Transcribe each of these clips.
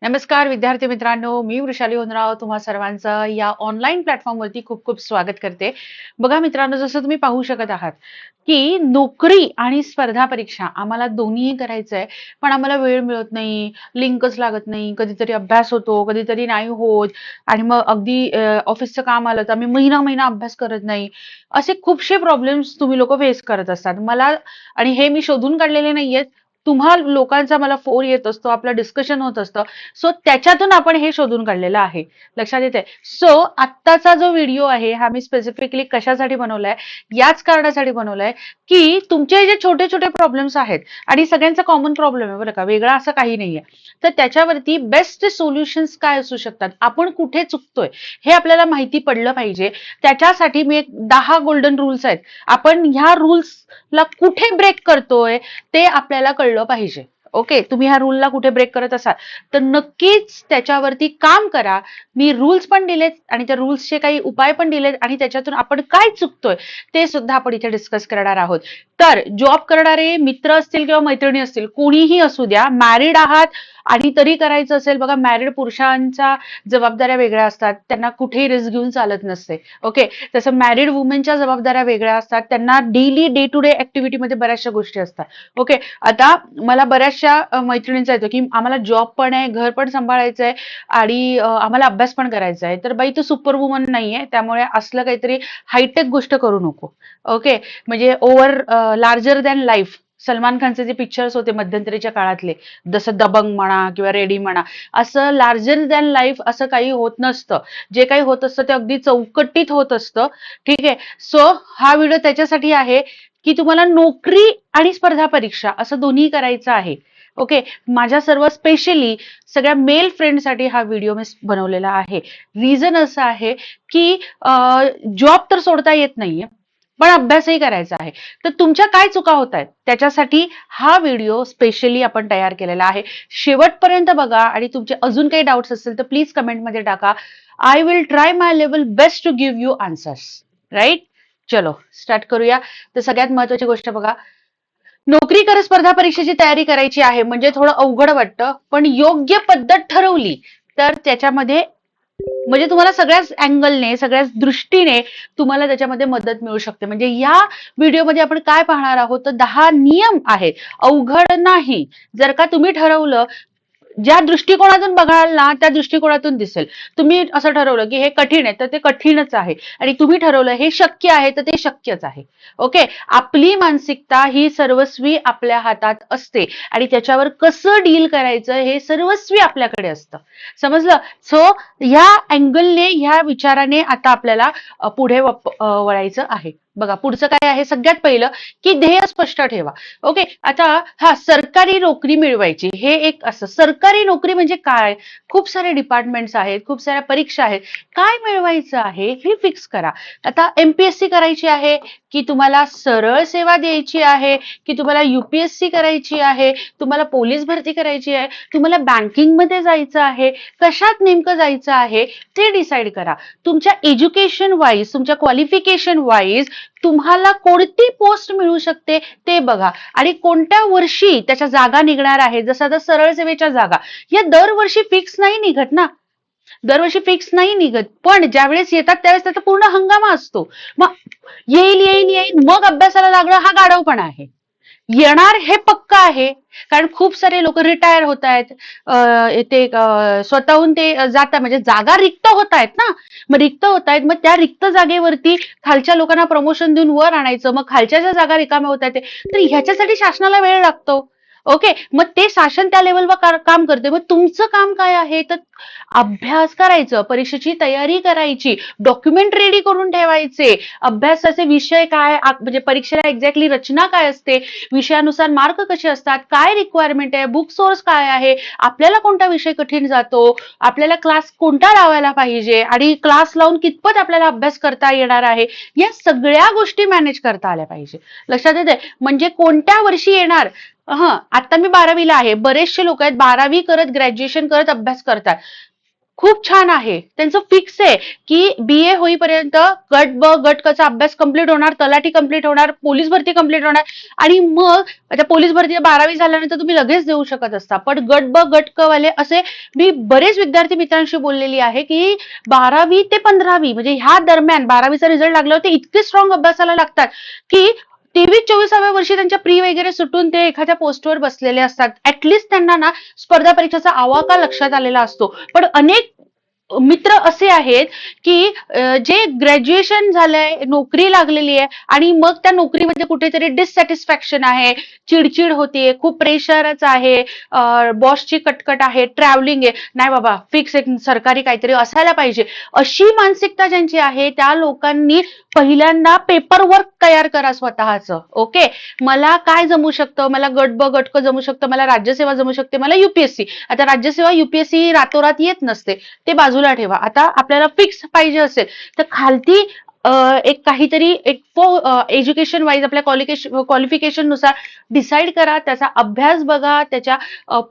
नमस्कार विद्यार्थी मित्रांनो, मी वृषाली होनराव तुम्हा सर्वांचं या ऑनलाईन प्लॅटफॉर्मवरती खूप खूप स्वागत करते. बघा मित्रांनो, जसं तुम्ही पाहू शकत आहात, की नोकरी आणि स्पर्धा परीक्षा आम्हाला दोन्हीही करायचं आहे, पण आम्हाला वेळ मिळत नाही, लिंकच लागत नाही, कधीतरी अभ्यास होतो, कधीतरी नाही होत आणि मग अगदी ऑफिसचं काम आलं तर आम्ही महिना अभ्यास करत नाही. असे खूपसे प्रॉब्लेम्स तुम्ही लोकं फेस करत असतात. मला आणि हे मी शोधून काढलेले नाहीयेत. तुम्हा लोकांचा मला फोन येत असतो, आपलं डिस्कशन होत असतं. सो त्याच्यातून आपण हे शोधून काढलेलं आहे. लक्षात येतंय? सो आत्ताचा जो व्हिडिओ आहे हा मी स्पेसिफिकली कशासाठी बनवलाय? याच कारणासाठी बनवलाय, की तुमचे जे छोटे-छोटे प्रॉब्लेम्स आहेत आणि सगळ्यांचा कॉमन प्रॉब्लेम आहे बरं का, वेगळा असं काही नाहीये. तर त्याच्यावरती बेस्ट सोल्युशन्स काय असू शकतात? आपण कुठे चुकतोय? हे आपल्याला माहिती पडलं पाहिजे. त्याच्यासाठी मी एक 10 गोल्डन रूल्स आहेत. आपण ह्या रूल्सला कुठे ब्रेक करतोय ते आपल्याला कळलं पाहिजे. ओके, तुम्ही ह्या रूलला कुठे ब्रेक करत असाल तर नक्कीच त्याच्यावरती काम करा. मी रूल्स पण दिलेत आणि त्या रूल्सचे काही उपाय पण दिलेत आणि त्याच्यातून आपण काय चुकतोय ते सुद्धा आपण इथे डिस्कस करणार आहोत. तर जॉब करणारे मित्र असतील किंवा मैत्रिणी असतील, कोणीही असू द्या, मॅरिड आहात आणि तरी करायचं असेल बघा, मॅरिड पुरुषांच्या जबाबदाऱ्या वेगळ्या असतात, त्यांना कुठेही रिस्क घेऊन चालत नसते. ओके, तसं मॅरिड वुमेनच्या जबाबदाऱ्या वेगळ्या असतात, त्यांना डेली डे टू डे ऍक्टिव्हिटीमध्ये बऱ्याचशा गोष्टी असतात. ओके, आता मला बऱ्याचशा मैत्रिणींचा येतो की आम्हाला जॉब पण आहे, घर पण सांभाळायचं आहे आणि आम्हाला अभ्यास पण करायचा आहे. तर बाई तू सुपर वुमन नाहीये, त्यामुळे असलं काहीतरी हायटेक गोष्ट करू नको. ओके, म्हणजे over larger than life Salman खानचे जे पिक्चर्स होते मध्यंतरीच्या काळातले, जसं दबंग म्हणा किंवा रेडी म्हणा, असं लार्जर दॅन लाईफ असं काही होत नसतं. जे काही होत असतं ते अगदी चौकटीत होत असतं. ठीक आहे. सो हा व्हिडिओ त्याच्यासाठी आहे की तुम्हाला नोकरी आणि स्पर्धा परीक्षा असं दोन्ही करायचं आहे. ओके, माझ्या सर्व स्पेशली सगळ्या मेल फ्रेंडसाठी हा व्हिडिओ मी बनवलेला आहे. रिझन असं आहे की जॉब तर सोडता येत नाहीये, पण अभ्यासही करायचा आहे. तर तुमच्या काय चुका होत आहेत त्याच्यासाठी हा व्हिडिओ स्पेशली आपण तयार केलेला आहे. शेवटपर्यंत बघा आणि तुमचे अजून काही डाऊट्स असतील तर प्लीज कमेंटमध्ये टाका. I will try my level best to give you answers. Right? चलो स्टार्ट करूया. तर सगळ्यात महत्वाची गोष्ट बघा, नोकरी कर स्पर्धा परीक्षेची तयारी करायची आहे म्हणजे थोडं अवघड वाटतं, पण योग्य पद्धत ठरवली तर त्याच्यामध्ये म्हणजे तुम्हाला सगळ्याच अँगलने, सगळ्याच दृष्टीने तुम्हाला त्याच्यामध्ये मदत मिळू शकते. म्हणजे या व्हिडिओमध्ये आपण काय पाहणार आहोत तर 10 नियम आहेत. अवघड नाही. जर का तुम्ही ठरवलं, ज्या दृष्टिकोनातून बघाल ना त्या दृष्टिकोनातून दिसेल. तुम्ही असं ठरवलं की हे कठीण आहे तर ते कठीणच आहे आणि तुम्ही ठरवलं हे शक्य आहे तर ते शक्यच आहे. ओके, आपली मानसिकता ही सर्वस्वी आपल्या हातात असते आणि त्याच्यावर कसं डील करायचं हे सर्वस्वी आपल्याकडे असतं. समजलं? सो ह्या अँगलने, ह्या विचाराने आता आपल्याला पुढे वळायचं आहे. बघा पुढचं काय आहे, सगळ्यात पहिलं की ध्येय स्पष्ट ठेवा. ओके, आता हा सरकारी नोकरी मिळवायची हे एक असं. सरकारी नोकरी म्हणजे काय? खूप सारे डिपार्टमेंट्स आहेत, खूप साऱ्या परीक्षा आहेत. काय मिळवायचं आहे हे फिक्स करा. आता एमपीएससी करायची आहे की तुम्हाला सरळ सेवा द्यायची आहे की तुम्हाला युपीएससी करायची आहे, तुम्हाला पोलीस भरती करायची आहे, तुम्हाला बँकिंग मध्ये जायचं आहे, कशात नेमकं जायचं आहे ते डिसाईड करा. तुमच्या एज्युकेशन वाईज, तुमच्या क्वालिफिकेशन वाईज तुम्हाला कोणती पोस्ट मिळू शकते ते बघा आणि कोणत्या वर्षी त्याच्या जागा निघणार आहे. जसं आता सरळ सेवेच्या जागा या दरवर्षी फिक्स नाही निघत ना, दरवर्षी फिक्स नाही निघत, पण ज्यावेळेस येतात त्यावेळेस त्याचा पूर्ण हंगामा असतो. मग येईल येईल येईल मग अभ्यासाला लागणं हा गाढवपणा आहे. येणार हे पक्का आहे, कारण खूप सारे लोक रिटायर होत आहेत, ते स्वतःहून ते जातात, म्हणजे जागा रिक्त होत आहेत ना. मग रिक्त होत आहेत, मग त्या रिक्त जागेवरती खालच्या लोकांना प्रमोशन देऊन वर आणायचं, मग खालच्या ज्या जागा रिकाम्या होत आहेत तर ह्याच्यासाठी शासनाला वेळ लागतो. ओके, मग ते शासन त्या लेवलवर काम करते. मग तुमचं काम काय आहे तर अभ्यास करायचं, परीक्षेची तयारी करायची, डॉक्युमेंट रेडी करून ठेवायचे, अभ्यासाचे विषय काय, म्हणजे परीक्षेला एक्झॅक्टली रचना काय असते, विषयानुसार मार्क कसे असतात, काय रिक्वायरमेंट आहे, बुक सोर्स काय आहे, आपल्याला कोणता विषय कठीण जातो, आपल्याला क्लास कोणता लावायला पाहिजे आणि क्लास लावून कितपत आपल्याला अभ्यास करता येणार आहे, या सगळ्या गोष्टी मॅनेज करता आल्या पाहिजे. लक्षात येते? म्हणजे कोणत्या वर्षी येणार. आता मी 12वीला आहे, बरेचसे लोक आहेत 12वी करत ग्रॅज्युएशन करत अभ्यास करतात. खूप छान आहे. त्यांचं फिक्स आहे, की BA होईपर्यंत गट ब, गट क चा अभ्यास कंप्लीट होणार, तलाठी कंप्लीट होणार, पोलीस भरती कंप्लीट होणार आणि मग आता पोलीस भरती 12वी झाल्यानंतर तुम्ही लगेच देऊ शकत असता. पण गट ब, गट क वाले असे मी बरेच विद्यार्थी मित्रांशी बोललेली आहे, की 12वी ते 15वी म्हणजे ह्या दरम्यान 12वीचा रिझल्ट लागल्यावर ते इतके स्ट्रॉंग अभ्यासाला लागतात, की 23-24व्या वर्षी त्यांच्या प्री वगैरे सुटून ते एखाद्या पोस्टवर बसलेले असतात. ऍटलीस्ट त्यांना ना स्पर्धा परीक्षेचा आवाका लक्षात आलेला असतो. पण अनेक मित्र असे आहेत की जे ग्रॅज्युएशन झालंय, नोकरी लागलेली आहे आणि मग त्या नोकरीमध्ये कुठेतरी डिससॅटिस्फॅक्शन आहे, चिडचिड होतीये, खूप प्रेशरच आहे, बॉसची कटकट आहे, ट्रॅव्हलिंग आहे, नाही बाबा फिक्स एक सरकारी काहीतरी असायला पाहिजे, अशी मानसिकता ज्यांची आहे त्या लोकांनी पहिल्यांदा पेपर वर्क तयार करा स्वतःचं. ओके, मला काय जमू शकतं, मला गट ब गट क जमू शकतं, मला राज्यसेवा जमू शकते, मला युपीएससी. आता राज्यसेवा युपीएससी रातोरात येत नसते, ते बाजूला ठेवा. आता आपल्याला फिक्स पाहिजे असेल तर खालती एक काहीतरी एक एज्युकेशन वाईज आपल्या क्वालिफिकेशन नुसार डिसाईड करा, त्याचा अभ्यास बघा, त्याच्या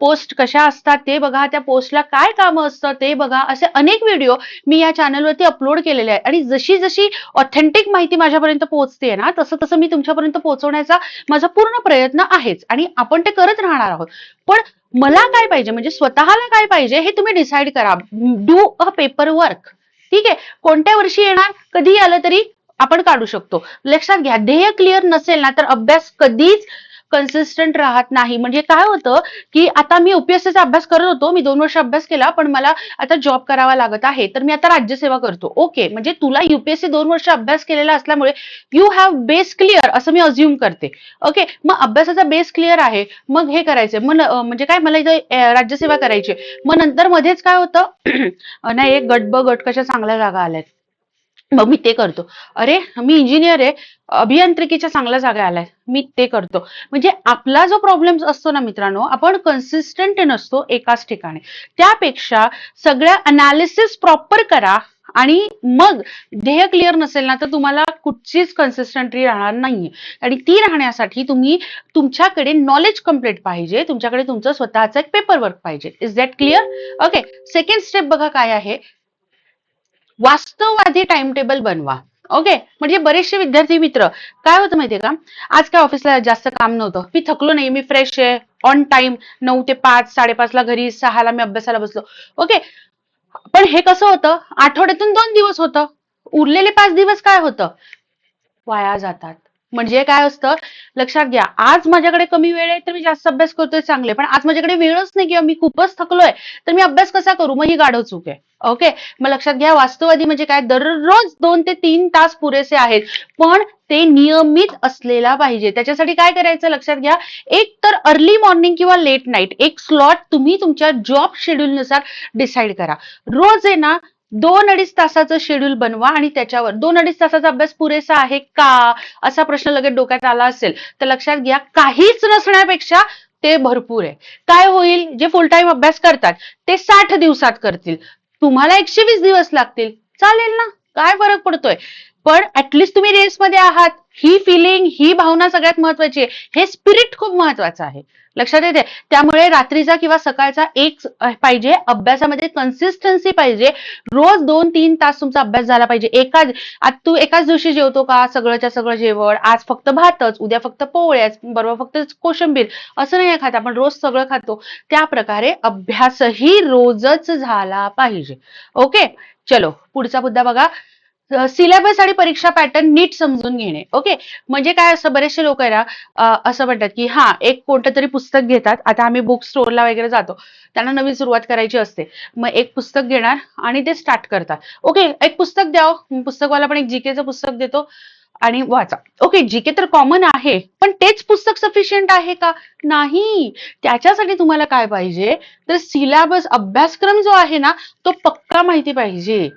पोस्ट कशा असतात ते बघा, त्या पोस्टला काय कामं असतं ते बघा. असे अनेक व्हिडिओ मी या चॅनलवरती अपलोड केलेले आहेत आणि जशी जशी ऑथेंटिक माहिती माझ्यापर्यंत पोहोचते ना, तसं तसं मी तुमच्यापर्यंत पोहोचवण्याचा माझा पूर्ण प्रयत्न आहेच आणि आपण ते करत राहणार आहोत. पण मला काय पाहिजे म्हणजे स्वतःला काय पाहिजे हे तुम्ही डिसाईड करा. Do a paper work. ठीक आहे, कोणत्या वर्षी येणार, कधी आलं तरी आपण काढू शकतो. लक्षात घ्या, ध्येय क्लिअर नसेल ना तर अभ्यास कधीच कन्सिस्टंट राहत नाही. म्हणजे काय होतं की आता मी UPSCचा अभ्यास करत होतो, मी 2 वर्ष अभ्यास केला, पण मला आता जॉब करावा लागत आहे, तर मी आता राज्यसेवा करतो. ओके, म्हणजे तुला UPSC 2 वर्ष अभ्यास केलेला असल्यामुळे यू हॅव बेस क्लिअर असं मी अज्युम करते. ओके, मग अभ्यासाचा बेस क्लिअर आहे, मग हे करायचंय, मग म्हणजे काय मला इथं राज्यसेवा करायची, मग नंतर मध्येच काय होतं नाही एक गट ब गट कशा चांगल्या जागा आल्यात, मग मी ते करतो. अरे मी इंजिनियर आहे, अभियांत्रिकीच्या चांगल्या जागा आलाय, मी ते करतो. म्हणजे आपला जो प्रॉब्लेम असतो ना मित्रांनो, आपण कन्सिस्टंट नसतो एकाच ठिकाणी. त्यापेक्षा सगळ्या अनालिसिस प्रॉपर करा आणि मग ध्येय क्लिअर नसेल ना तर तुम्हाला कुठचीच कन्सिस्टंटी राहणार नाहीये. आणि ती राहण्यासाठी तुम्ही तुमच्याकडे नॉलेज कम्प्लीट पाहिजे, तुमच्याकडे तुमचं स्वतःचं एक पेपर वर्क पाहिजे. Is that clear? Okay, second step बघा काय आहे. वास्तववादी टाइम टेबल बनवा. ओके, म्हणजे बरेचसे विद्यार्थी मित्र काय होतं माहितीये का, आज काय ऑफिसला जास्त काम नव्हतं, मी थकलो नाही, मी फ्रेश आहे, ऑन टाइम 9 ते 5, 5:30 ला घरी, 6 ला मी अभ्यासाला बसलो. ओके, पण हे कसं होतं, आठवड्यातून 2 दिवस होतं, उरलेले 5 दिवस काय होतं, वाया जातात. म्हणजे काय असतं, लक्षात घ्या, आज माझ्याकडे कमी वेळ आहे तर मी जास्त अभ्यास करतोय चांगले, पण आज माझ्याकडे वेळच नाही किंवा मी खूपच थकलोय तर मी अभ्यास कसा करू, मग ही गाढव चूक आहे. ओके, मग लक्षात घ्या, वास्तववादी म्हणजे काय, दररोज 2 ते 3 तास पुरेसे आहेत, पण ते नियमित असलेला पाहिजे. त्याच्यासाठी काय करायचं लक्षात घ्या, एक तर अर्ली मॉर्निंग किंवा लेट नाईट एक स्लॉट तुम्ही तुमच्या जॉब शेड्यूल नुसार डिसाईड करा. रोज आहे ना 2-2.5 तासाचं शेड्यूल बनवा आणि त्याच्यावर 2-2.5 तासाचा अभ्यास पुरेसा आहे का, असा प्रश्न लगेच डोक्यात आला असेल तर लक्षात घ्या, काहीच नसण्यापेक्षा ते भरपूर आहे. काय होईल, जे फुल टाइम अभ्यास करतात ते 60 दिवसात करतील, तुम्हाला 120 दिवस लागतील, चालेल ना, काय फरक पडतोय. पण ऍटलिस्ट तुम्ही रेसमध्ये आहात, ही फिलिंग, ही भावना सगळ्यात महत्वाची आहे, हे स्पिरिट खूप महत्वाचं आहे. लक्षात येते, त्यामुळे रात्रीचा किंवा सकाळचा एक पाहिजे, अभ्यासामध्ये कन्सिस्टन्सी पाहिजे. रोज 2-3 तास तुमचा अभ्यास झाला पाहिजे. आज तू एकाच दिवशी जेवतो का सगळंच्या सगळं जेवण, आज फक्त भातच, उद्या फक्त पोळ्याच, परवा फक्त कोशिंबीर, असं नाही खात आपण, रोज सगळं खातो. त्या प्रकारे अभ्यासही रोजच झाला पाहिजे. ओके, चलो पुढचा मुद्दा बघा, सिलेबस आणि परीक्षा पॅटर्न नीट समजून घेणे. ओके, म्हणजे काय असं, बरेचसे लोक आहे ना असं म्हणतात की हा एक कोणतं तरी पुस्तक घेतात, आता आम्ही बुक स्टोअरला वगैरे जातो, त्यांना नवीन सुरुवात करायची असते, मग एक पुस्तक घेणार आणि ते स्टार्ट करतात. ओके, एक पुस्तक द्या, पुस्तकवाला पण एक जीकेचं पुस्तक देतो आणि वाचा. ओके, जीके तर कॉमन आहे, पण तेच पुस्तक सफिशियंट आहे का, नाही. त्याच्यासाठी तुम्हाला काय पाहिजे, तर सिलेबस अभ्यासक्रम जो आहे ना तो पक्का माहिती पाहिजे.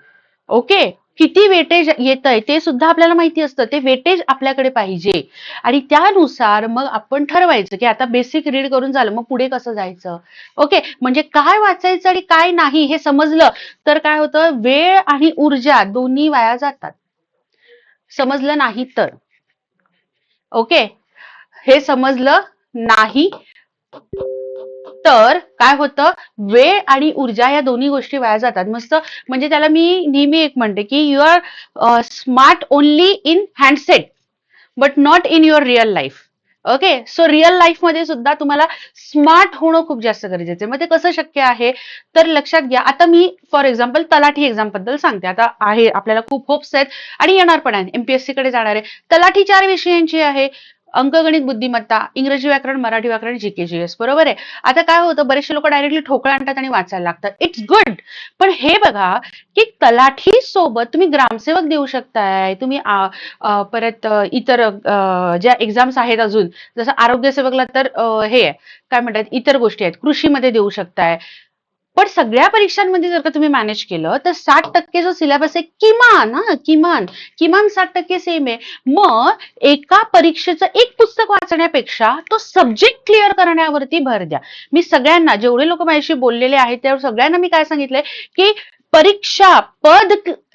ओके, किती वेटेज येत आहे ते सुद्धा आपल्याला माहिती असतं, ते वेटेज आपल्याकडे पाहिजे आणि त्यानुसार मग आपण ठरवायचं की आता बेसिक रीड करून झालं, मग पुढे कसं जायचं. ओके, म्हणजे काय वाचायचं आणि काय नाही हे समजलं तर काय होतं, वेळ आणि ऊर्जा दोन्ही वाया जातात. समजलं नाही तर. ओके, हे समजलं नाही तर काय होतं, वेळ आणि ऊर्जा या दोन्ही गोष्टी वाया जातात. मस्त म्हणजे त्याला मी नेहमी एक म्हणते की you are smart only in handset but not in your real life. Okay, so real life मध्ये सुद्धा तुम्हाला स्मार्ट होणं खूप जास्त गरजेचं आहे. मग ते कसं शक्य आहे, तर लक्षात घ्या. आता मी फॉर एक्झाम्पल तलाठी एक्झाम बद्दल सांगते. आता आहे आपल्याला खूप होप्स आहेत आणि येणार पण आहे, एमपीएससी कडे जाणार आहे. तलाठी 4 विषयांची आहे: अंकगणित, बुद्धिमत्ता, इंग्रजी व्याकरण, मराठी व्याकरण, जीके जीएस. बरोबर आहे. आता काय होतं, बरेचसे लोक डायरेक्टली ठोकळा आणतात आणि वाचायला लागतात. इट्स गुड, पण हे बघा की तलाठी सोबत तुम्ही ग्रामसेवक देऊ शकताय, तुम्ही परत इतर ज्या एक्झाम्स आहेत अजून, जसं आरोग्य सेवकला तर हे आहे, काय म्हणतात, इतर गोष्टी आहेत, कृषीमध्ये देऊ शकताय. पण सगळ्या परीक्षांमध्ये जर का तुम्ही मॅनेज केलं तर 60% जो सिलेबस आहे, किमान किमान किमान 60% सेम आहे. मग एका परीक्षेचं एक पुस्तक वाचण्यापेक्षा तो सब्जेक्ट क्लिअर करण्यावरती भर द्या. मी सगळ्यांना, जेवढे लोक माझ्याशी बोललेले आहेत त्या सगळ्यांना मी काय सांगितलंय की परीक्षा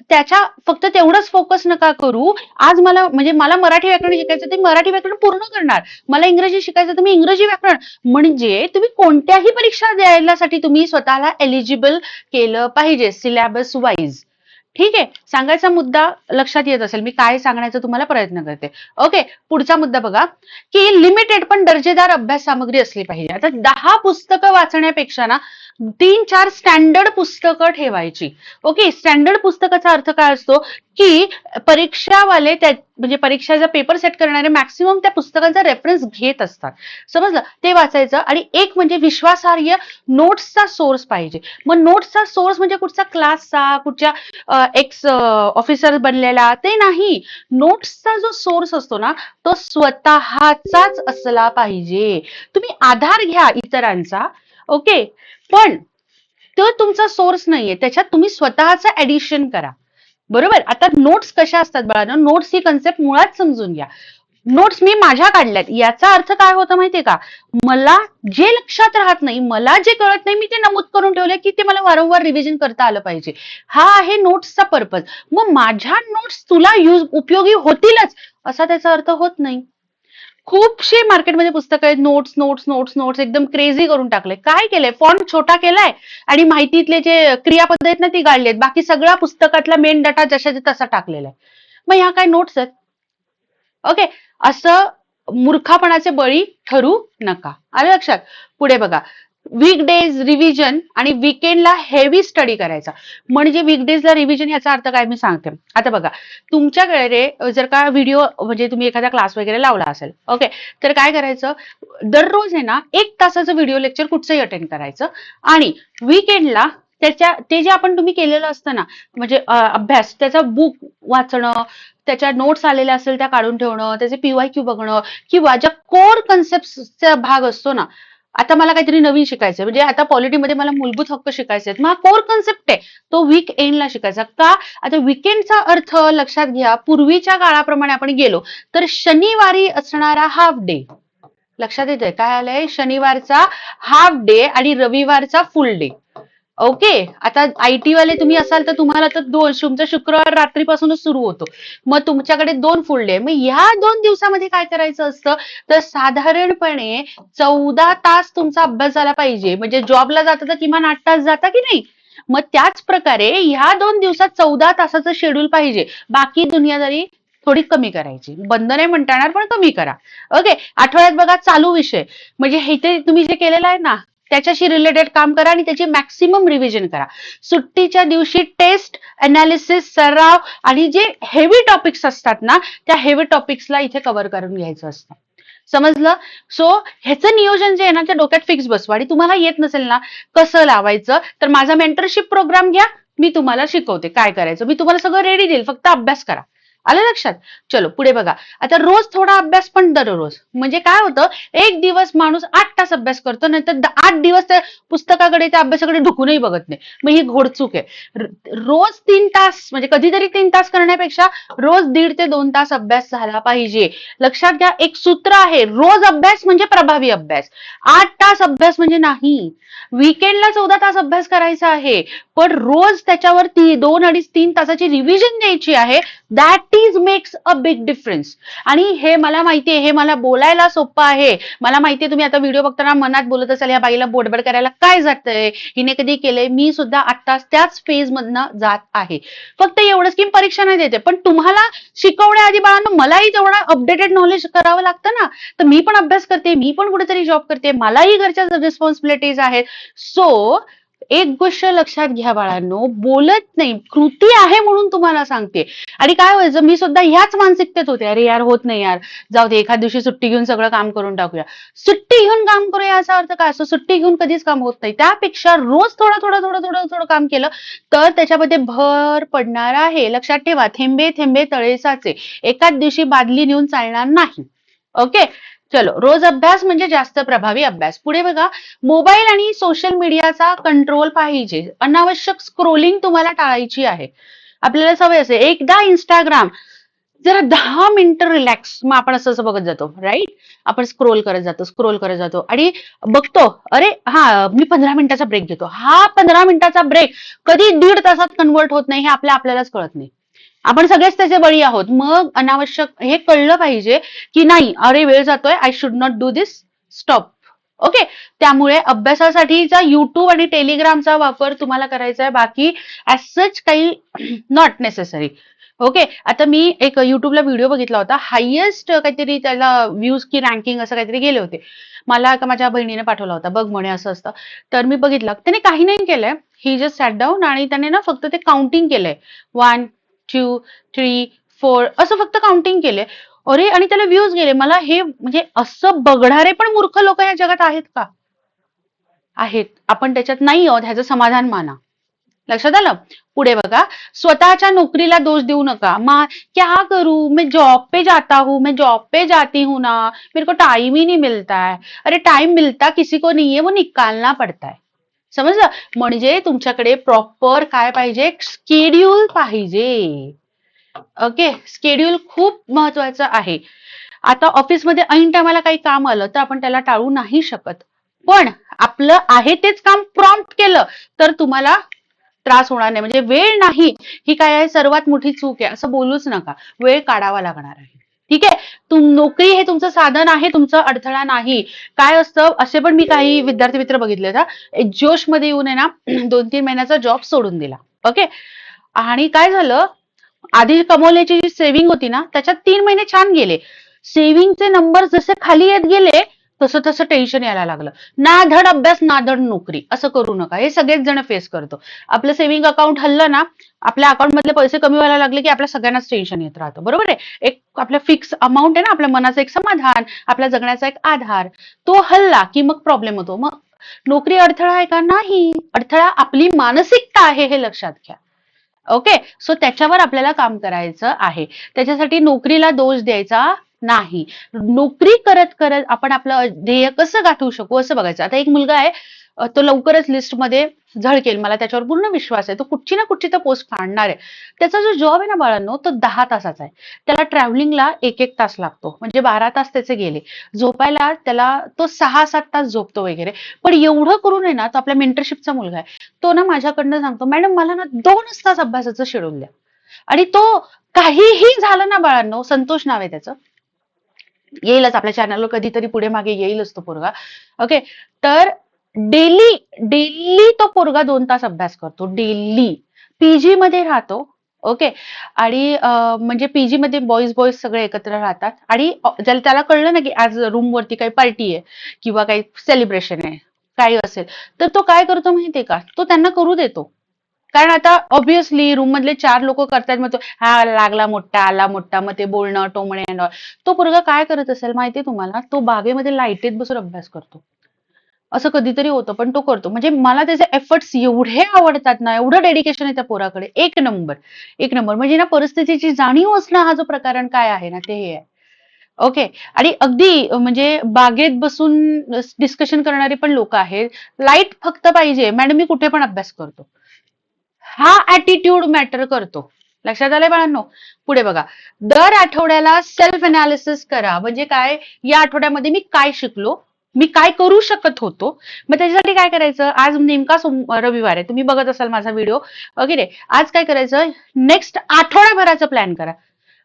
त्याच्या फक्त तेवढंच फोकस नका करू. आज मला म्हणजे मला मराठी व्याकरण शिकायचं ते मराठी व्याकरण पूर्ण करणार, मला इंग्रजी शिकायचं तर मी इंग्रजी व्याकरण. म्हणजे तुम्ही कोणत्याही परीक्षा द्यायलासाठी तुम्ही स्वतःला एलिजिबल केलं पाहिजे सिलेबस वाईज. ठीक आहे, सांगायचा मुद्दा लक्षात येत असेल मी काय सांगण्याचा तुम्हाला प्रयत्न करते. ओके, पुढचा मुद्दा बघा की लिमिटेड पण दर्जेदार अभ्यास सामग्री असली पाहिजे. आता 10 पुस्तकं वाचण्यापेक्षा ना 3-4 स्टँडर्ड पुस्तकं ठेवायची. ओके, स्टँडर्ड पुस्तकाचा अर्थ काय असतो की परीक्षावाले म्हणजे परीक्षाचा पेपर सेट करणारे मॅक्सिमम त्या पुस्तकांचा रेफरन्स घेत असतात. समजलं, ते वाचायचं. आणि एक म्हणजे विश्वासार्ह नोट्सचा सोर्स पाहिजे. मग नोट्सचा सोर्स म्हणजे कुठचा क्लासचा, कुठच्या एक्स ऑफिसर बनलेला ते नाही. नोट्सचा जो सोर्स असतो ना तो स्वतःचाच असला पाहिजे. तुम्ही आधार घ्या इतरांचा, ओके, पण तो तुमचा सोर्स नाहीये, त्याच्यात तुम्ही स्वतःचं ऍडिशन करा. बरोबर. आता नोट्स कशा असतात बाळांनो, नोट्स ही कन्सेप्ट मुळात समजून घ्या. नोट्स मी माझ्या काढल्यात, याचा अर्थ काय होता माहितीये का, मला जे लक्षात राहत नाही, मला जे कळत नाही, मी ते नमूद करून ठेवले की ते मला वारंवार रिव्हिजन करता आलं पाहिजे. हा आहे नोट्सचा पर्पज. मग माझ्या नोट्स तुला उपयोगी होतीलच असा त्याचा अर्थ होत नाही. खूपशे मार्केटमध्ये पुस्तकं आहेत, नोट्स नोट्स नोट्स नोट्स एकदम क्रेझी करून टाकले. काय केलंय, फॉन्ट छोटा केलाय आणि माहितीतले जे क्रियापद आहेत ना ती गाळलेत, बाकी सगळा पुस्तकातला मेन डाटा जशाचा तसा टाकलेला आहे. मग ह्या काय नोट्स आहेत? ओके, असं मूर्खापणाचे बळी ठरू नका. आलं लक्षात? पुढे बघा, वीकडेज रिव्हिजन आणि वीकेंडला हेवी स्टडी करायचा. म्हणजे वीकडेजला रिव्हिजन याचा अर्थ काय मी सांगते. आता बघा, तुमच्याकडे जर का व्हिडिओ म्हणजे तुम्ही एखादा क्लास वगैरे लावला असेल, ओके, तर काय करायचं, दररोज आहे ना 1 तासाचं व्हिडिओ लेक्चर कुठचंही अटेंड करायचं. आणि वीकेंडला ते जे आपण तुम्ही केलेलं असतं ना, म्हणजे अभ्यास, त्याचा बुक वाचणं, त्याच्या नोट्स आलेल्या असेल त्या काढून ठेवणं, त्याचे पीवायक्यू बघणं, किंवा ज्या कोर कन्सेप्टचा भाग असतो ना, आता मला काहीतरी नवीन शिकायचं म्हणजे आता पॉलिटीमध्ये मला मूलभूत हक्क शिकायचे आहेत, मग हा कोर कन्सेप्ट आहे, तो वीक एंडला शिकायचा का. आता वीकेंडचा अर्थ लक्षात घ्या, पूर्वीच्या काळाप्रमाणे आपण गेलो तर शनिवारी असणारा हाफ डे, लक्षात येतंय काय आलंय, शनिवारचा हाफ डे आणि रविवारचा फुल डे. ओके, आता आयटी वाले तुम्ही असाल तर तुम्हाला तर तुमचा शुक्रवार रात्रीपासूनच सुरू होतो, मग तुमच्याकडे 2 फुल डे. मग ह्या 2 दिवसामध्ये काय करायचं असतं, तर साधारणपणे 14 तास तुमचा अभ्यास झाला पाहिजे. म्हणजे जॉबला जाता तर किमान 8 तास जाता की नाही. मग त्याच प्रकारे ह्या 2 दिवसात 14 तासाचं शेड्यूल पाहिजे. बाकी दुनियादारी थोडी कमी करायची, बंद नाही म्हणता येणार पण कमी करा. ओके, आठवड्यात बघा चालू विषय, म्हणजे हे तुम्ही जे केलेलं आहे ना त्याच्याशी रिलेटेड काम करा आणि त्याची मॅक्सिमम रिव्हिजन करा. सुट्टीच्या दिवशी टेस्ट, अनालिसिस, सराव आणि जे हेवी टॉपिक्स असतात ना त्या हेवी टॉपिक्सला इथे कव्हर करून घ्यायचं असतं. समजलं? सो ह्याचं नियोजन जे आहे ना त्या डोक्यात फिक्स बसवा. आणि तुम्हाला येत नसेल ना कसं लावायचं, तर माझा मेंटरशिप प्रोग्राम घ्या, मी तुम्हाला शिकवते काय करायचं. मी तुम्हाला सगळं रेडी देईल, फक्त अभ्यास करा. आलं लक्षात? चलो पुढे बघा. आता रोज थोडा अभ्यास पण दररोज. म्हणजे काय होतं, एक दिवस माणूस 8 तास अभ्यास करतो, नंतर 8 दिवस त्या पुस्तकाकडे त्या अभ्यासाकडे ढुकूनही बघत नाही. मग ही घोडचूक आहे. रोज 3 तास म्हणजे कधीतरी 3 तास करण्यापेक्षा रोज 1.5 ते 2 तास अभ्यास झाला पाहिजे. लक्षात घ्या, एक सूत्र आहे, रोज अभ्यास म्हणजे प्रभावी अभ्यास, 8 तास अभ्यास म्हणजे नाही. वीकेंडला 14 तास अभ्यास करायचा आहे, पण रोज त्याच्यावर 2-2.5-3 तासाची रिव्हिजन द्यायची आहे. That is makes a big difference. आणि हे मला माहितीये, हे मला बोलायला सोपं आहे. मला माहितीये तुम्ही आता व्हिडिओ बघताना मनात बोलत असाल, या बाईला बोडबड करायला काय जातंय, हिने कधी केलंय. मी सुद्धा आता त्याच फेज मधनं जात आहे. फक्त एवढंच की परीक्षा नाही देते, पण तुम्हाला शिकवण्याआधी बाळांनो मलाही तेवढा अपडेटेड नॉलेज करावं लागतं ना. तर मी पण अभ्यास करते, मी पण कुठेतरी जॉब करते, मलाही घरच्या रिस्पॉन्सिबिलिटीज आहेत. सो एक गोष्ट लक्षात घ्या बाळांनो, बोलत नाही, कृती आहे म्हणून तुम्हाला सांगते. आणि काय व्हायचं, मी सुद्धा ह्याच मानसिकतेत होते, अरे यार होत नाही यार, जाऊ दे एखाद दिवशी सुट्टी घेऊन सगळं काम करून टाकूया. सुट्टी घेऊन काम करूया याचा अर्थ काय असतो, सुट्टी घेऊन कधीच काम होत नाही. त्यापेक्षा रोज थोडं थोडं थोडं थोडं थोडं काम केलं तर त्याच्यामध्ये भर पडणार आहे. लक्षात ठेवा, थेंबे थेंबे तळे साचे. एकाच दिवशी बादली नेऊन चालणार नाही. ओके, चलो, रोज अभ्यास म्हणजे जास्त प्रभावी अभ्यास. पुढे बघा, मोबाईल आणि सोशल मीडियाचा कंट्रोल पाहिजे. अनावश्यक स्क्रोलिंग तुम्हाला टाळायची आहे. आपल्याला सवय असेल, एकदा इंस्टाग्राम, जरा 10 मिनिटं रिलॅक्स, मग आपण असं असं बघत जातो, राईट. आपण स्क्रोल करत जातो आणि बघतो, अरे हा मी 15 मिनिटाचा ब्रेक घेतो. हा 15 मिनिटाचा ब्रेक कधी 1.5 तासात कन्वर्ट होत नाही हे आपल्यालाच कळत नाही. आपण सगळेच त्याचे बळी आहोत. मग अनावश्यक हे कळलं पाहिजे की नाही, अरे वेळ जातोय, I should not do this, stop. Okay, त्यामुळे अभ्यासासाठीचा युट्यूब आणि टेलिग्रामचा वापर तुम्हाला करायचा आहे, बाकी ऍज सच काही नॉट नेसेसरी. ओके, आता मी एक युट्यूबला व्हिडिओ बघितला होता, हायेस्ट काहीतरी त्याला व्ह्यूज की रँकिंग असं काहीतरी गेले होते. मला एका माझ्या बहिणीने पाठवला होता, बघ म्हणे असं असतं. तर मी बघितलं, त्याने काही नाही केलंय, ही जस्ट सॅट डाऊन आणि त्याने ना फक्त ते काउंटिंग केलंय, 1 2 3 4 असं फक्त काउंटिंग केलंय. अरे, आणि त्याला व्ह्यूज गेले. मला हे म्हणजे असं बघणारे पण मूर्ख लोक या जगात आहेत का? आहेत. आपण त्याच्यात नाही आहोत, ह्याचं समाधान माना. लक्षात आलं? पुढे बघा, स्वतःच्या नोकरीला दोष देऊ नका. क्या करूं, मैं जॉब पे जाता हूँ, मैं जॉब पे जाती हूँ ना, मेरे को टाइम ही नहीं मिलता है. अरे टाइम मिलता किसी को नहीं है, वो निकालना पड़ता है. समजलं? म्हणजे तुमच्याकडे प्रॉपर काय पाहिजे, स्केड्यूल पाहिजे. ओके, स्केड्यूल खूप महत्वाचं आहे. आता ऑफिसमध्ये ऐन टायमाला काही काम आलं तर आपण त्याला टाळू नाही शकत, पण आपलं आहे तेच काम प्रॉम्प्ट केलं तर तुम्हाला त्रास होणार नाही. म्हणजे वेळ नाही, ही काय आहे सर्वात मोठी चूक आहे, असं बोलूच नका. वेळ काढावा लागणार आहे. ठीक आहे, नोकरी हे तुमचं साधन आहे, तुमचा अडथळा नाही. काय असतं, असे पण मी काही विद्यार्थी मित्र बघितले ना, जोश मध्ये येऊन आहे ना 2-3 महिन्याचा जॉब सोडून दिला. ओके, आणि काय झालं, आधी कमवल्याची जी सेव्हिंग होती ना, त्याच्यात 3 महिने छान गेले. सेव्हिंगचे नंबर जसे खाली येत गेले तसं तसं टेन्शन यायला लागलं. ना धड अभ्यास ना धड नोकरी. असं करू नका, हे सगळेच जण फेस करतो. आपलं सेव्हिंग अकाउंट हल्लं ना, आपल्या अकाउंट मधले पैसे कमी व्हायला लागले की आपल्या सगळ्यांनाच टेन्शन येत राहतं. बरोबर आहे? एक आपल्या फिक्स अमाऊंट आहे ना, आपल्या मनाचं एक समाधान, आपल्या जगण्याचा एक आधार, तो हल्ला की मग प्रॉब्लेम होतो. मग नोकरी अडथळा आहे का? नाही. अडथळा आपली मानसिकता आहे, हे लक्षात घ्या. ओके, सो त्याच्यावर आपल्याला काम करायचं आहे. त्याच्यासाठी नोकरीला दोष द्यायचा नाही. नोकरी करत करत आपण आपलं ध्येय कसं गाठवू शकू असं बघायचं. आता एक मुलगा आहे, तो लवकरच लिस्टमध्ये झळकेल, मला त्याच्यावर पूर्ण विश्वास आहे. तो कुठची ना कुठची तर पोस्ट काढणार आहे. त्याचा जो जॉब आहे ना बाळांनो, तो 10 तासाचा आहे. त्याला ट्रॅव्हलिंगला 1-1 तास लागतो, म्हणजे 12 तास त्याचे गेले. झोपायला त्याला तो 6-7 तास झोपतो वगैरे. पण एवढं करून आहे ना, तो आपल्या मेंटरशिपचा मुलगा आहे, तो ना माझ्याकडनं सांगतो, मॅडम मला ना 2च तास अभ्यासाचं शेड्यूल द्या. आणि तो काहीही झालं ना बाळांनो, संतोष नाव आहे त्याचं, येईलच आपल्या चॅनलवर कधीतरी पुढे मागे येईलच तो पोरगा. ओके, तर डेली डेली तो पोरगा 2 तास अभ्यास करतो, डेली. पीजी मध्ये राहतो. ओके, आणि म्हणजे पीजी मध्ये बॉईज बॉईज सगळे एकत्र राहतात. आणि ज्याला त्याला कळलं ना की आज रूम वरती काही पार्टी आहे किंवा काही सेलिब्रेशन आहे, काही असेल, तर तो काय करतो माहितीये का, तो त्यांना करू देतो. कारण आता ऑब्व्हियसली रूम मधले 4 लोक करतात, मग तो हा लागला मोठा आला मोठा, मग ते बोलणं टोमणे and all. तो पोरगा काय करत असेल माहितीये तुम्हाला, तो बागेमध्ये लाईटीत बसून अभ्यास करतो. असं कधीतरी होतं, पण तो करतो. म्हणजे मला त्याचे एफर्ट्स एवढे आवडतात ना, एवढं डेडिकेशन आहे त्या पोराकडे, एक नंबर. एक नंबर म्हणजे ना, परिस्थितीची जाणीव असणं हा जो प्रकरण काय आहे ना, ते हे आहे. ओके, आणि अगदी म्हणजे बागेत बसून डिस्कशन करणारे पण लोक आहेत. लाईट फक्त पाहिजे, मॅडम मी कुठे पण अभ्यास करतो, हा ऍटिट्यूड मॅटर करतो. लक्षात आलंय बाळांनो? पुढे बघा, दर आठवड्याला सेल्फ अनालिसिस करा. म्हणजे काय, या आठवड्यामध्ये मी काय शिकलो, मी काय करू शकत होतो. मग त्याच्यासाठी काय करायचं, आज नेमका रविवार आहे, तुम्ही बघत असाल माझा व्हिडिओ वगैरे. आज काय करायचं, नेक्स्ट आठवड्याभराचा प्लॅन करा.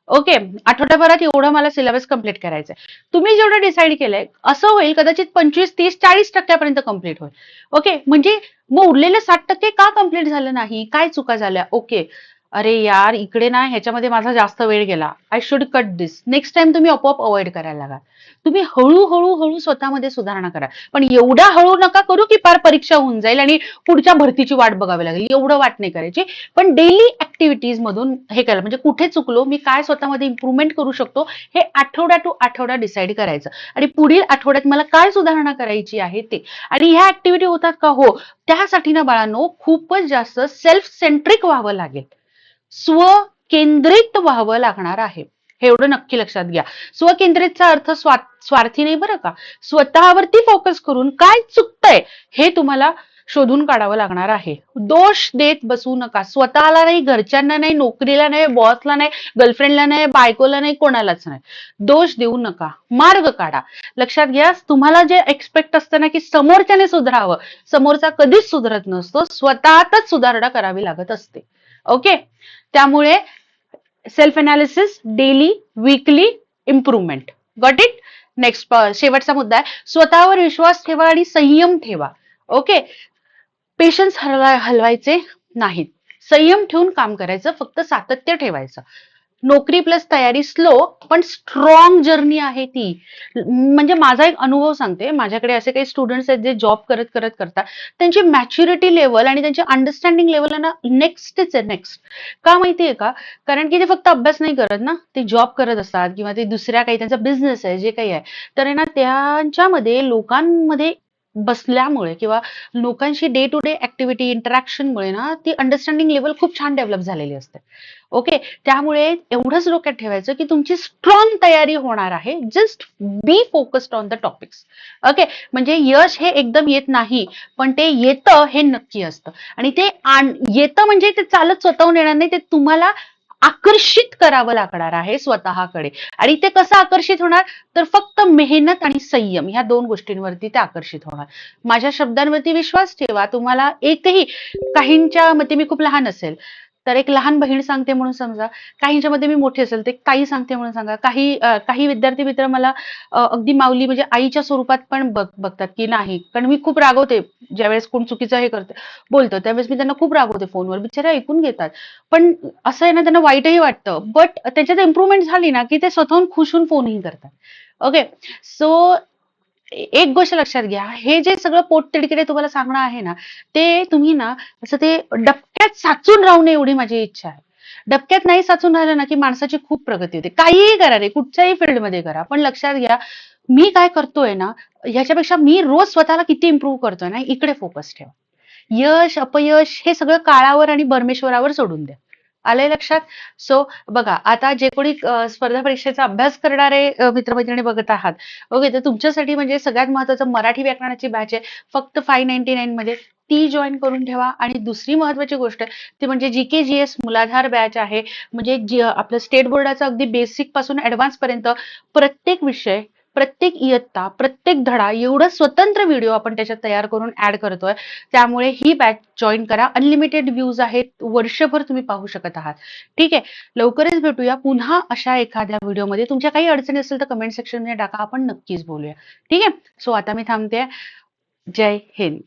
ओके, आठवड्याभरात एवढं मला सिलेबस कम्प्लीट करायचंय. तुम्ही जेवढं डिसाईड केलंय असं होईल कदाचित 25, 30, 40% कम्प्लीट होईल. ओके, म्हणजे मग उरलेले 60% का कम्प्लीट झालं नाही, काय चुका झाल्या. ओके, अरे यार इकडे ना ह्याच्यामध्ये माझा जास्त वेळ गेला, I should cut this. Next time तुम्ही आपोआप अवॉइड करायला लागा. तुम्ही हळूहळू हळू स्वतःमध्ये सुधारणा करा. पण एवढा हळू नका करू की पार परीक्षा होऊन जाईल आणि पुढच्या भरतीची वाट बघावी लागेल, एवढं वाट नाही करायची. पण डेली ऍक्टिव्हिटीज मधून हे करा, म्हणजे कुठे चुकलो मी, काय स्वतःमध्ये इम्प्रुव्हमेंट करू शकतो, हे आठवडा टू आठवडा डिसाईड करायचं. आणि पुढील आठवड्यात मला काय सुधारणा करायची आहे ते. आणि ह्या ऍक्टिव्हिटी होतात का, हो. त्यासाठी ना बाळांनो खूपच जास्त सेल्फ सेंट्रिक व्हावं लागेल, स्वकेंद्रित व्हावं लागणार आहे. हे एवढं नक्की लक्षात घ्या. स्वकेंद्रितचा अर्थ स्वार्थी नाही बरं का. स्वतःवरती फोकस करून काय चुकतंय हे तुम्हाला शोधून काढावं लागणार आहे. दोष देत बसू नका, स्वतःला नाही, घरच्यांना नाही, नोकरीला नाही, बॉसला नाही, गर्लफ्रेंडला नाही, बायकोला नाही, कोणालाच नाही. दोष देऊ नका, मार्ग काढा. लक्षात घ्या, तुम्हाला जे एक्सपेक्ट असतं ना की समोरच्याने सुधारावं, समोरचा कधीच सुधारत नसतो, स्वतःतच सुधारणा करावी लागत असते. ओके, त्यामुळे self analysis daily, weekly, improvement. Got it. Next शेवटचा मुद्दा आहे, स्वतःवर विश्वास ठेवा आणि संयम ठेवा. ओके, पेशन्स हलवायचे नाहीत, संयम ठेवून काम करायचं, फक्त सातत्य ठेवायचं. नोकरी प्लस तयारी स्लो पण स्ट्रॉंग जर्नी आहे ती. म्हणजे माझा एक अनुभव सांगते, माझ्याकडे असे काही स्टुडंट्स आहेत जे जॉब करत करत करतात, त्यांची मॅच्युरिटी लेवल आणि त्यांची अंडरस्टँडिंग लेवल ना नेक्स्टच आहे, नेक्स्ट. का माहितीये का, कारण की ते फक्त अभ्यास नाही करत ना, ते जॉब करत असतात किंवा ते दुसऱ्या काही त्यांचा बिझनेस आहे, जे काही आहे, तर आहे ना त्यांच्यामध्ये लोकांमध्ये बसल्यामुळे किंवा लोकांशी डे टू डे ऍक्टिव्हिटी इंटरॅक्शनमुळे ना ती अंडरस्टँडिंग लेवल खूप छान डेव्हलप झालेली असते. ओके, त्यामुळे एवढंच डोक्यात ठेवायचं की तुमची स्ट्रॉंग तयारी होणार आहे. Just be focused on the topics. Okay, म्हणजे यश हे एकदम येत नाही, पण ते येतं हे नक्की असतं. आणि ते येतं म्हणजे ते चालत स्वतःहून येणार नाही, ते तुम्हाला आकर्षित करावं लागणार आहे स्वतःकडे. आणि ते कसं आकर्षित होणार, तर फक्त मेहनत आणि संयम ह्या दोन गोष्टींवरती ते आकर्षित होणार. माझ्या शब्दांवरती विश्वास ठेवा. तुम्हाला एकही, काहींच्या मते मी खूप लहान असेल तर एक लहान बहीण सांगते म्हणून समजा, काहींच्या मध्ये मी मोठी असेल ते ताई सांगते म्हणून सांगा. काही विद्यार्थी मित्र मला अगदी माऊली म्हणजे आईच्या स्वरूपात पण बघतात की नाही, कारण मी खूप रागवते ज्यावेळेस कोण चुकीचं हे करते, बोलतं त्यावेळेस मी त्यांना खूप रागवते फोनवर, बिचारे ऐकून घेतात. पण असं आहे ना, त्यांना वाईटही वाटतं, बट त्याच्यात इम्प्रुव्हमेंट झाली ना की ते स्वतःहून खुश होऊन फोनही करतात. ओके, सो एक गोष्ट लक्षात घ्या, हे जे सगळं पोटतिडकीने तुम्हाला सांगणं आहे ना, ते तुम्ही ना असं ते डबक्यात साचून राहू नये एवढी माझी इच्छा आहे. डबक्यात नाही साचून राहिलं ना की माणसाची खूप प्रगती होते. काहीही करा रे, कुठच्याही फील्डमध्ये करा, पण लक्षात घ्या, मी काय करतोय ना ह्याच्यापेक्षा मी रोज स्वतःला किती इम्प्रूव्ह करतोय ना, इकडे फोकस ठेवा. यश अपयश हे सगळं काळावर आणि परमेश्वरावर सोडून द्या. आलंय लक्षात. सो बघा, आता जे कोणी स्पर्धा परीक्षेचा अभ्यास करणारे मित्रमैत्रिणी बघत आहात, ओके, तर तुमच्यासाठी म्हणजे सगळ्यात महत्वाचं मराठी व्याकरणाची बॅच आहे, फक्त 599 मध्ये. ती जॉईन करून ठेवा. आणि दुसरी महत्वाची गोष्ट ती म्हणजे GK GS मूलाधार बॅच आहे. म्हणजे आपलं स्टेट बोर्डाचं अगदी बेसिक पासून ऍडव्हान्स पर्यंत प्रत्येक विषय, प्रत्येक इयत्ता, प्रत्येक धडा एवढं स्वतंत्र व्हिडिओ आपण त्याच्यात तयार करून ऍड करतोय. त्यामुळे ही बॅच जॉईन करा. अनलिमिटेड व्ह्यूज आहेत, वर्षभर तुम्ही पाहू शकत आहात. ठीक आहे, लवकरच भेटूया पुन्हा अशा एखाद्या व्हिडिओमध्ये. तुमच्या काही अडचणी असेल तर कमेंट सेक्शन मध्ये टाका, आपण नक्कीच बोलूया. ठीक आहे, सो आता मी थांबते. जय हिंद.